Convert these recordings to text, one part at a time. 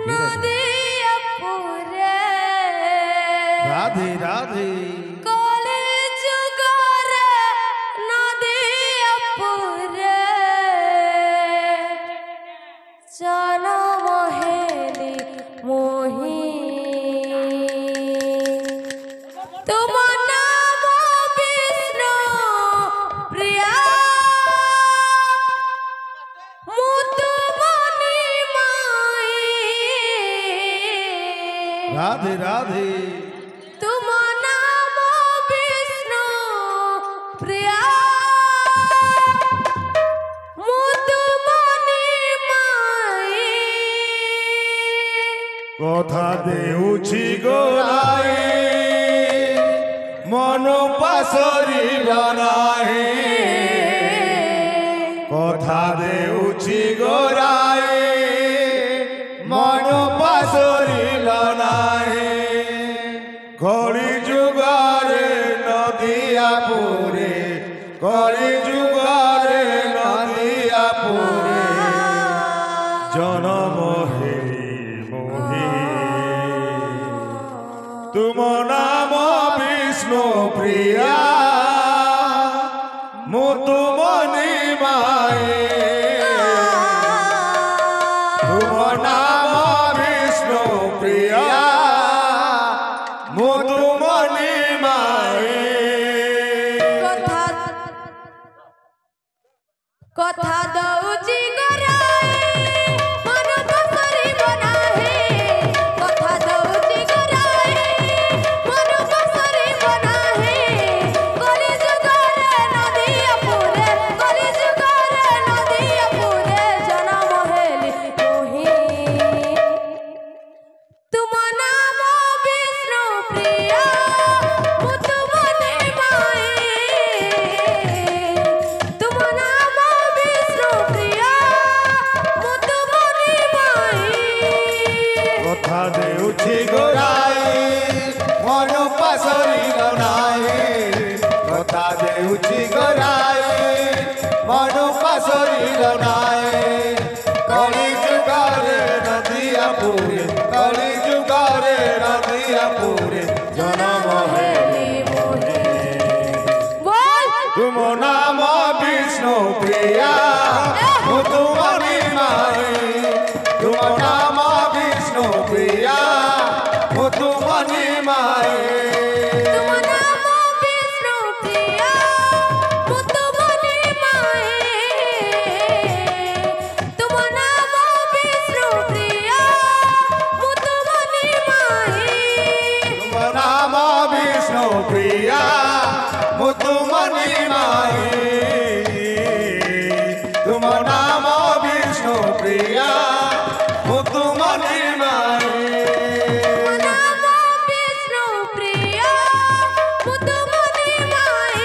নদিয়াপুরে Radhe Radhe college গরে নদিয়াপুরে জনমহেলি মোহি তোমার নাম বিষ্ণু প্রিয়া মুতুমণি মাই রাধে রাধে তোমার নাম বিষ্ণু প্রিয়া মুতুমণি মাই কথা দেউছি গোরাই মন পাশরিব নাহি কথা দেউছি গোরাই মন পাশরিব নাহি কলি যুগরে নদিয়াপুরে কলি যুগরে নদিয়াপুরে জনম হেরি মোহি তুম নাম বিষ্ণু প্রিয়া মুতুমণি মায়ে তুম নাম বিষ্ণু প্রিয়া মুতুমণি মায়ে কথা দউজি গরাই মন পাশরিব নাহি কথা দউজি গরাই মন পাশরিব নাহি কলেজ গরে নদিয়াপুরে কলেজ গরে নদিয়াপুরে জনমহেলি মোহি তুম নাম বিষ্ণু প্রিয়া মুতুমণি মাই তুম নাম বিষ্ণু প্রিয়া মুতুমণি মাই কথা দেউছি গোরাই মন পাশরিব নাহি কথা দেউছি গোরাই মন পাশরিব নাহি কলি যুগরে নদিয়াপুরে কলি যুগরে নদিয়াপুরে জনম হেরি মোহি বল তুম নাম বিষ্ণু প্রিয়া মুতুমণি মায়ে তুম নাম বিষ্ণু প্রিয়া মুতুমণি মায়ে তুম নাম বিষ্ণু প্রিয়া মুতুমণি মাই তুম নাম বিষ্ণু প্রিয়া মুতুমণি মাই তুম নাম বিষ্ণু প্রিয়া মুতুমণি মায়ে তুম নাম বিষ্ণু প্রিয়া মুতুমণি মায়ে নাম বিষ্ণু প্রিয়া মুতুমণি মাই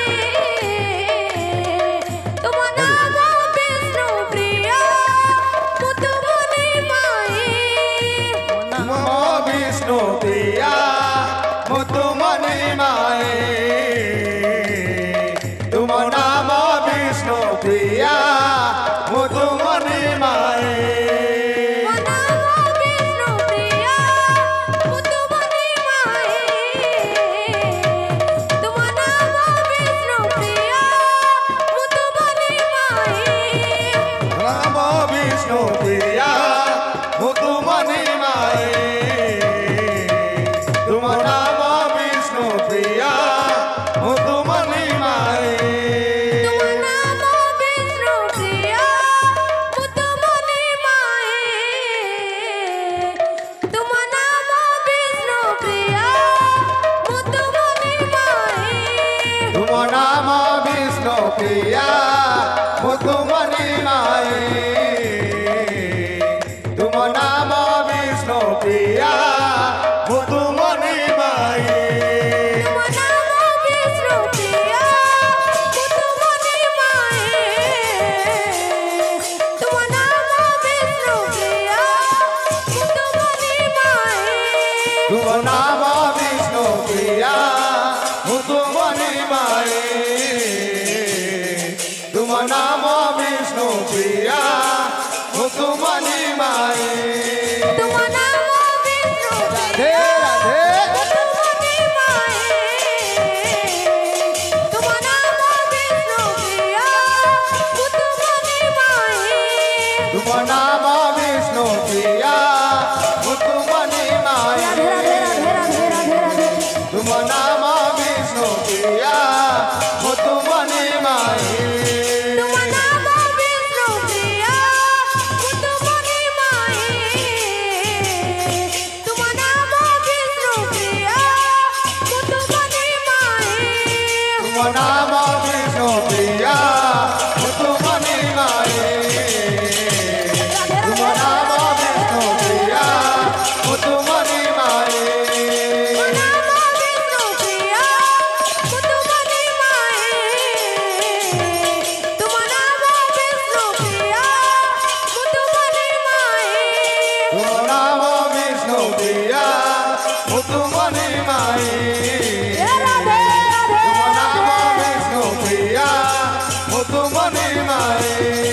তুম নাম বিষ্ণু প্রিয়া মুতুমণি মাই নম বিষ্ণু প্রিয়া মুতুমণি মায়ে তুম নাম বিষ্ণু প্রিয়া মুতুমণি মায়ে तुम नाम विष्णु प्रिया मुतुमनि माए राधे राधे राधे राधे राधे राधे तुम नाम विष्णु प्रिया मुतुमनि माए तुम नाम विष्णु प्रिया मुतुमनि माए तुम नाम विष्णु प्रिया मुतुमनि माए तुम नाम विष्णु प्रिया मुतुमनि माए तुम नाम विष्णु प्रिया मुतुमनि माए तुम नाम विष्णु प्रिया मुतुमनि माए तुम नाम विष्णु प्रिया मुतुमनि माए राधे राधे तुम नाम विष्णु प्रिया मुतुमनि माए